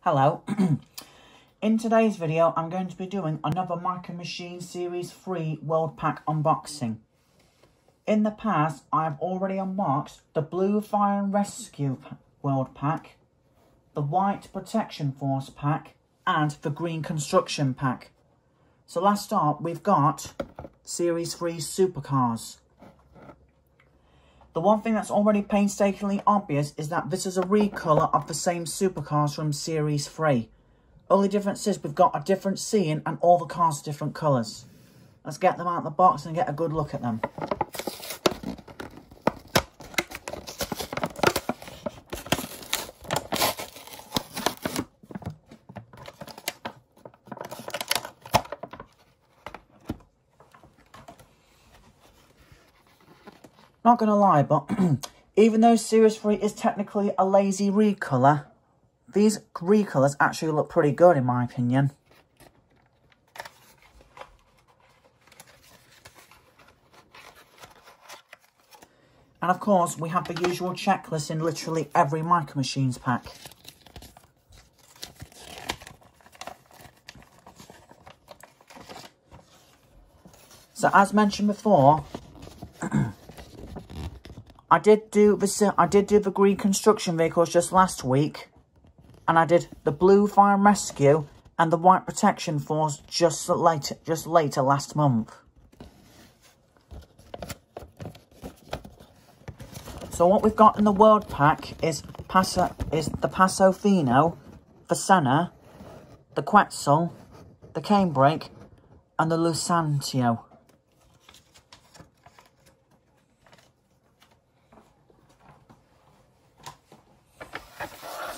Hello. In today's video, I'm going to be doing another Micro Machine Series 3 World Pack unboxing. In the past, I've already unboxed the Blue Fire and Rescue World Pack, the White Protection Force Pack, and the Green Construction Pack. So last up, we've got Series 3 Supercars. The one thing that's already painstakingly obvious is that this is a recolour of the same supercars from Series 3. Only difference is we've got a different scene and all the cars are different colours. Let's get them out of the box and get a good look at them. Not gonna lie, but even though Series 3 is technically a lazy recolour, these recolours actually look pretty good in my opinion. And of course, we have the usual checklist in literally every Micro Machines pack. So as mentioned before, I did do the green construction vehicles just last week, and I did the Blue Fire and Rescue and the White Protection Force just later last month. So what we've got in the World Pack is the Passo Fino, the Senna, the Quetzal, the Canebrake, and the Lucentio.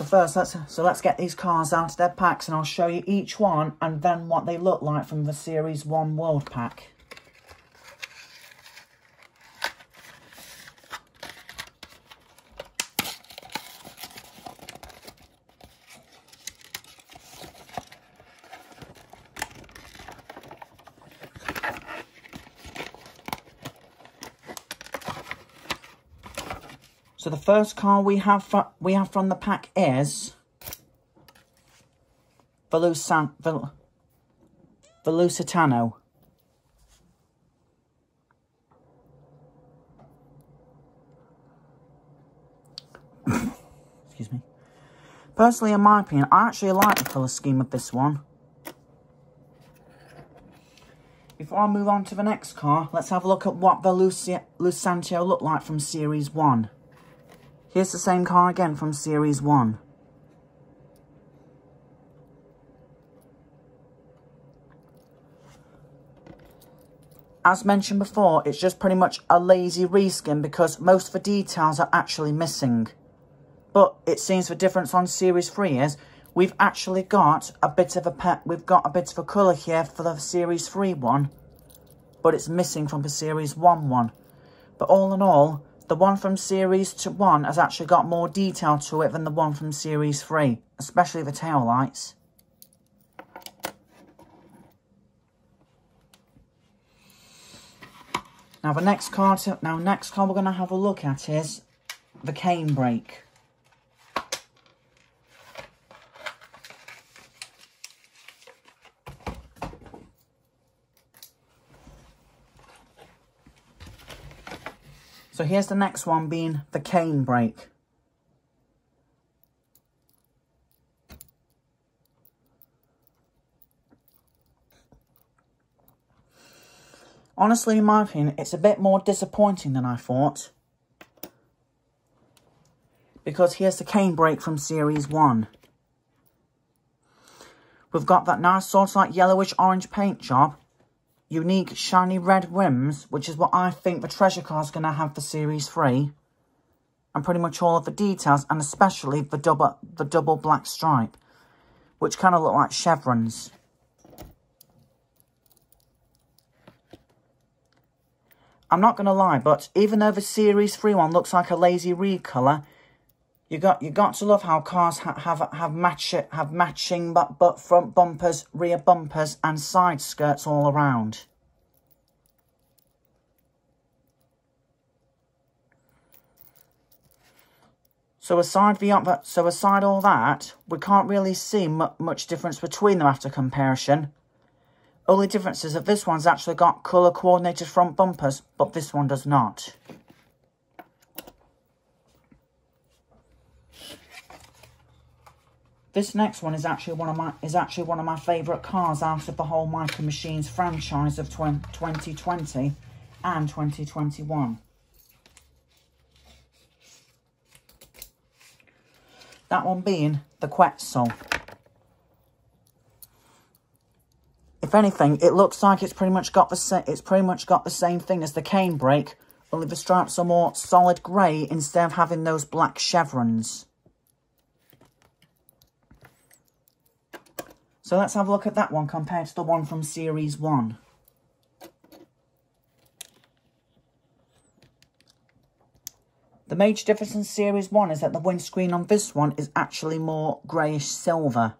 So let's get these cars out of their packs and I'll show you each one and then what they look like from the Series 1 World Pack. So the first car we have from the pack is the Lucitano. Excuse me. Personally, in my opinion, I actually like the colour scheme of this one. Before I move on to the next car, let's have a look at what the Lucentio looked like from Series 1. Here's the same car again from Series 1. As mentioned before, it's just pretty much a lazy reskin because most of the details are actually missing. But it seems the difference on Series 3 is we've actually got a bit of a colour here for the Series 3 one, but it's missing from the Series 1 one. But all in all, the one from Series 1 has actually got more detail to it than the one from Series 3, especially the tail lights. Now, next car we're going to have a look at is the Canebrake. So here's the next one being the Canebrake. Honestly, in my opinion, it's a bit more disappointing than I thought. Because here's the Canebrake from Series 1. We've got that nice sort of like yellowish orange paint job. Unique shiny red rims, which is what I think the treasure car is going to have for Series 3. And pretty much all of the details, and especially the double black stripe, which kind of look like chevrons. I'm not going to lie, but even though the Series 3 one looks like a lazy recolour, you got to love how cars have matching but front bumpers, rear bumpers, and side skirts all around. So aside all that, we can't really see much difference between them after comparison. Only difference is that this one's actually got colour coordinated front bumpers, but this one does not. This next one is actually one of my favourite cars out of the whole Micro Machines franchise of 2020 and 2021. That one being the Quetzal. If anything, it looks like it's pretty much got the same thing as the cane brake, only the stripes are more solid grey instead of having those black chevrons. So let's have a look at that one compared to the one from Series 1. The major difference in Series 1 is that the windscreen on this one is actually more greyish silver.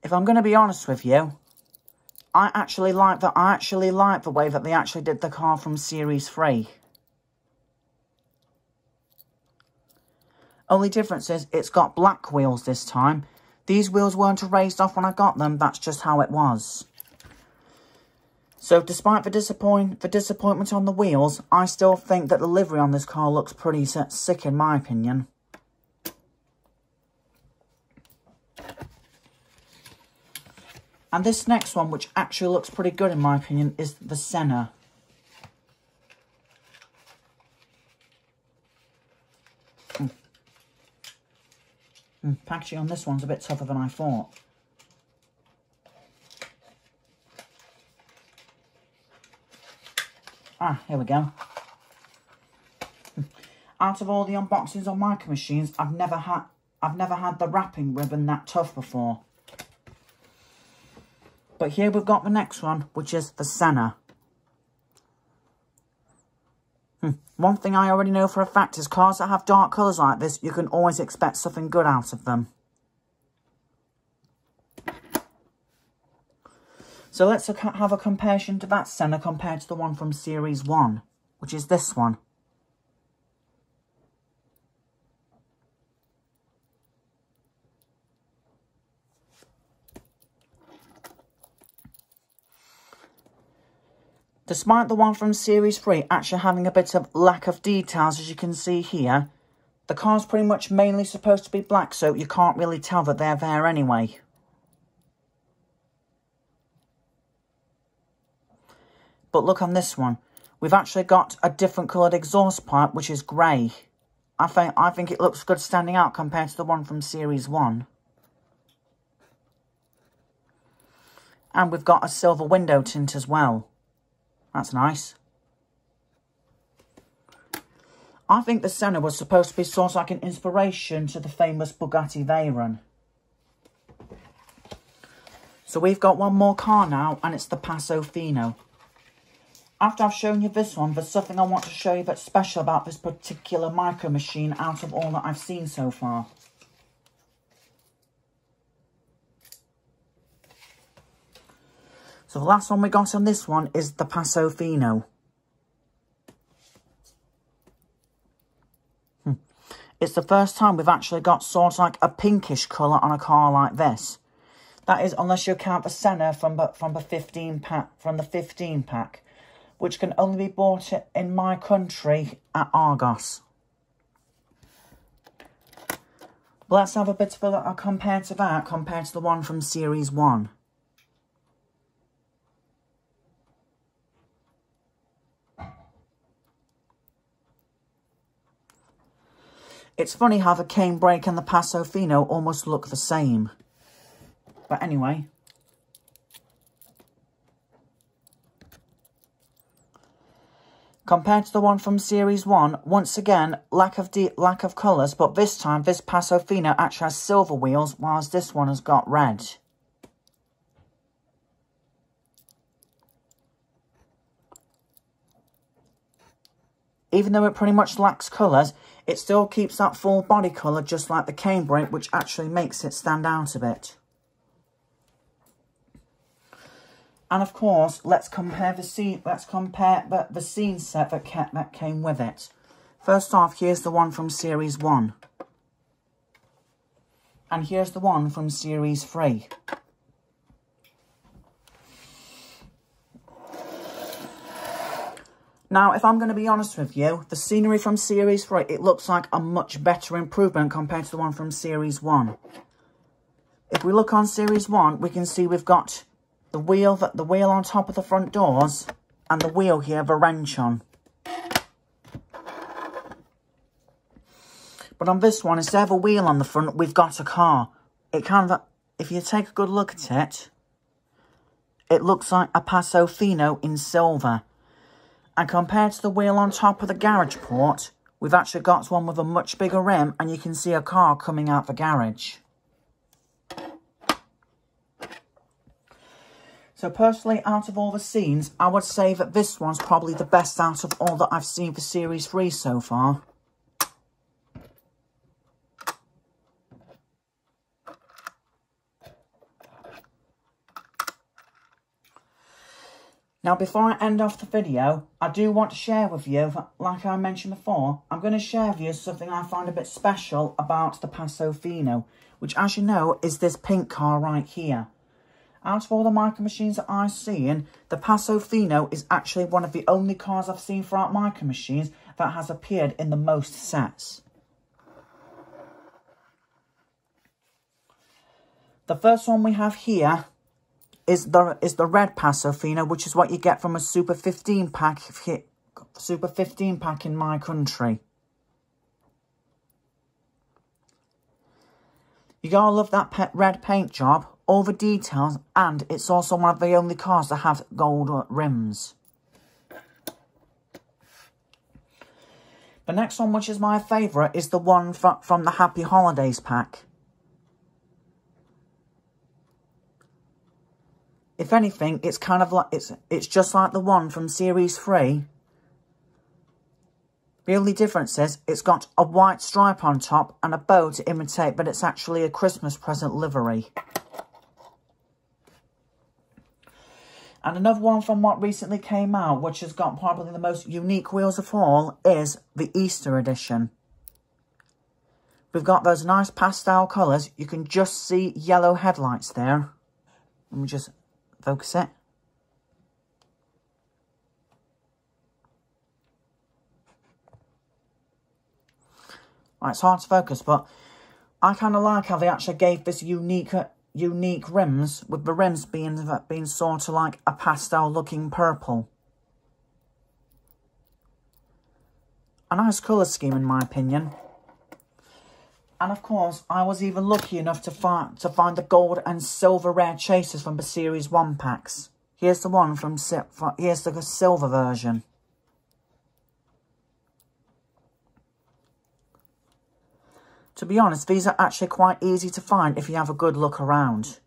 If I'm going to be honest with you, I actually like the way that they actually did the car from Series 3. Only difference is it's got black wheels this time. These wheels weren't erased off when I got them. That's just how it was. So despite the disappointment on the wheels, I still think that the livery on this car looks pretty sick in my opinion. And this next one, which actually looks pretty good in my opinion, is the Senna. Packaging on this one's a bit tougher than I thought. Here we go. Out of all the unboxings on Micro Machines, I've never had the wrapping ribbon that tough before. But here we've got the next one, which is the Senna. One thing I already know for a fact is cars that have dark colours like this, you can always expect something good out of them. So let's have a comparison to that Senna compared to the one from Series 1, which is this one. Despite the one from Series 3 actually having a bit of lack of details, as you can see here, the car's pretty much mainly supposed to be black, so you can't really tell that they're there anyway. But look on this one. We've actually got a different coloured exhaust pipe, which is grey. I think it looks good standing out compared to the one from Series 1. And we've got a silver window tint as well. That's nice. I think the Senna was supposed to be sort of like an inspiration to the famous Bugatti Veyron. So we've got one more car now, and it's the Passo Fino. After I've shown you this one, there's something I want to show you that's special about this particular Micro Machine out of all that I've seen so far. So the last one we got on this one is the Passo Fino. It's the first time we've actually got sort of like a pinkish colour on a car like this. That is, unless you count the Senna from the 15 pack, which can only be bought in my country at Argos. But let's have a bit of a compare to that, compared to the one from Series 1. It's funny how the cane brake and the Passo Fino almost look the same. But anyway. Compared to the one from Series 1, once again, lack of colours, but this time this Passo Fino actually has silver wheels, whilst this one has got red. Even though it pretty much lacks colours, it still keeps that full body colour just like the cane brake, which actually makes it stand out a bit. And of course, let's compare the scene. Let's compare the scene set that came with it. First off, here's the one from Series 1. And here's the one from Series 3. Now, if I'm going to be honest with you, the scenery from Series 3, it looks like a much better improvement compared to the one from Series 1. If we look on Series 1, we can see we've got the wheel on top of the front doors and the wheel here, the wrench on. But on this one, instead of a wheel on the front, we've got a car. It kind of, if you take a good look at it, it looks like a Passo Fino in silver. And compared to the wheel on top of the garage port, we've actually got one with a much bigger rim, and you can see a car coming out the garage. So personally, out of all the scenes, I would say that this one's probably the best out of all that I've seen for Series 3 so far. Now, before I end off the video, I do want to share with you, like I mentioned before, I'm going to share with you something I find a bit special about the Passo Fino, which, as you know, is this pink car right here. Out of all the micro machines that I've seen, the Passo Fino is actually one of the only cars I've seen throughout micro machines that has appeared in the most sets. The first one we have here is the red Passo Fino, which is what you get from a Super 15 pack in my country. You gotta love that red paint job, all the details, and it's also one of the only cars that have gold rims. The next one, which is my favourite, is the one from the Happy Holidays pack. If anything, it's kind of like, it's just like the one from Series 3. The only difference is it's got a white stripe on top and a bow to imitate, but it's actually a Christmas present livery. And another one from what recently came out, which has got probably the most unique wheels of all, is the Easter edition. We've got those nice pastel colours. You can just see yellow headlights there. Let me just focus it. Right, it's hard to focus, but I kind of like how they actually gave this unique rims, with the rims being sort of like a pastel-looking purple. A nice colour scheme, in my opinion. And of course, I was even lucky enough to find the gold and silver rare chasers from the Series 1 packs. Here's the one here's the silver version. To be honest, these are actually quite easy to find if you have a good look around.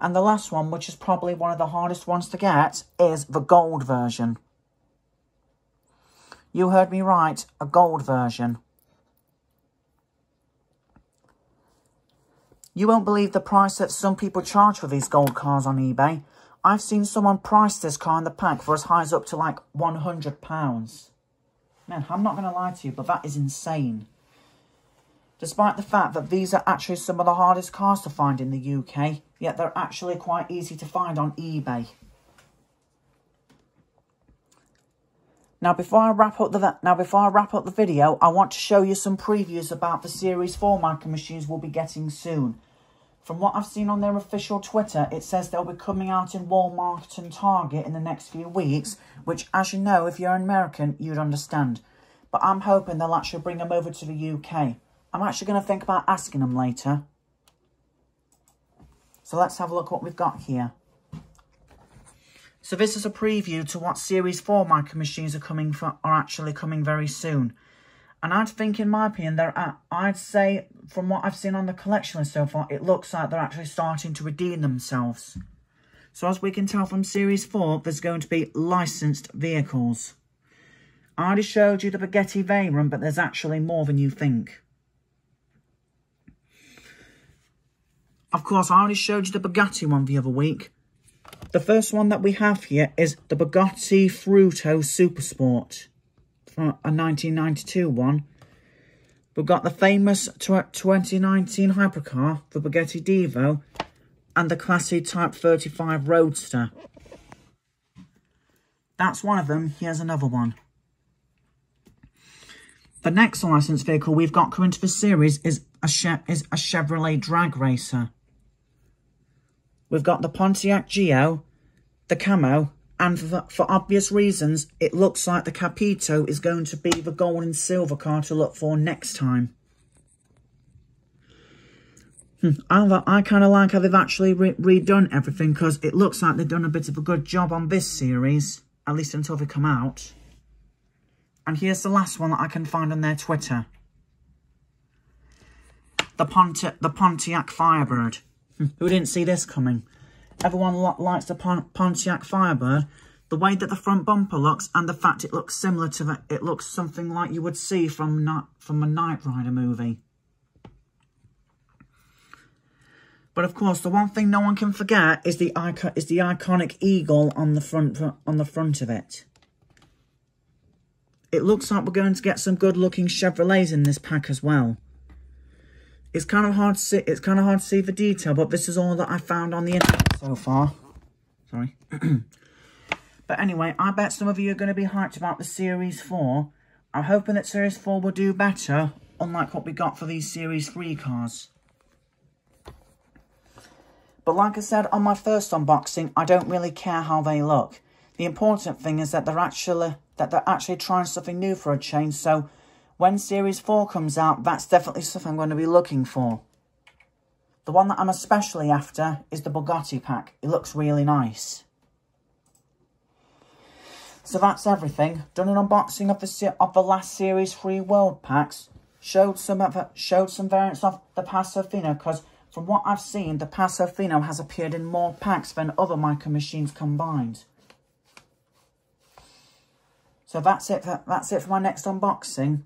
And the last one, which is probably one of the hardest ones to get, is the gold version. You heard me right, a gold version. You won't believe the price that some people charge for these gold cars on eBay. I've seen someone price this car in the pack for as high as up to like £100. Man, I'm not going to lie to you, but that is insane. Despite the fact that these are actually some of the hardest cars to find in the UK, yet they're actually quite easy to find on eBay. Now, before I wrap up the video, I want to show you some previews about the Series 4 micro machines we'll be getting soon. From what I've seen on their official Twitter, it says they'll be coming out in Walmart and Target in the next few weeks, which, as you know, if you're an American, you'd understand. But I'm hoping they'll actually bring them over to the UK. I'm actually going to think about asking them later. So let's have a look what we've got here. So this is a preview to what Series 4 micro machines are actually coming very soon. And I'd think, in my opinion, I'd say, from what I've seen on the collection list so far, it looks like they're actually starting to redeem themselves. So as we can tell from Series 4, there's going to be licensed vehicles. I already showed you the Spaghetti Veyron, but there's actually more than you think. Of course, I already showed you the Bugatti one the other week. The first one that we have here is the Bugatti Fruto Supersport. From a 1992 one. We've got the famous 2019 hypercar, the Bugatti Divo, and the classy Type 35 Roadster. That's one of them. Here's another one. The next licensed vehicle we've got coming to the series is a Chevrolet drag racer. We've got the Pontiac Geo, the Camo, and for obvious reasons, it looks like the Capito is going to be the gold and silver car to look for next time. I kind of like how they've actually redone everything, because it looks like they've done a bit of a good job on this series, at least until they come out. And here's the last one that I can find on their Twitter. The Pontiac Firebird. Who didn't see this coming? Everyone likes the Pontiac Firebird. The way that the front bumper looks, and the fact it looks similar to it looks something like you would see from a Knight Rider movie. But of course, the one thing no one can forget is the iconic eagle on the front of it. It looks like we're going to get some good-looking Chevrolets in this pack as well. It's kind of hard to see. It's kind of hard to see the detail, but this is all that I found on the internet so far. Sorry. But anyway, I bet some of you are going to be hyped about the Series 4. I'm hoping that Series 4 will do better, unlike what we got for these Series 3 cars. But like I said on my first unboxing, I don't really care how they look. The important thing is that they're actually trying something new for a change, so when Series 4 comes out, that's definitely something I'm going to be looking for. The one that I'm especially after is the Bugatti pack. It looks really nice. So that's everything. Done an unboxing of the last Series 3 World Packs. Showed some variants of the Passo Fino, because from what I've seen, the Passo Fino has appeared in more packs than other micro machines combined. So that's it for my next unboxing.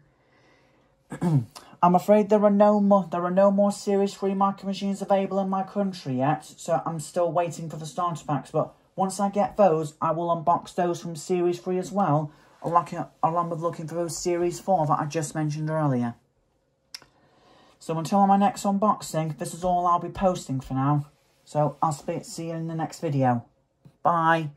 I'm afraid there are no more Series 3 micro machines available in my country yet, so I'm still waiting for the starter packs. But once I get those, I will unbox those from Series 3 as well, along with looking through Series 4 that I just mentioned earlier. So until my next unboxing, this is all I'll be posting for now. So I'll see you in the next video. Bye.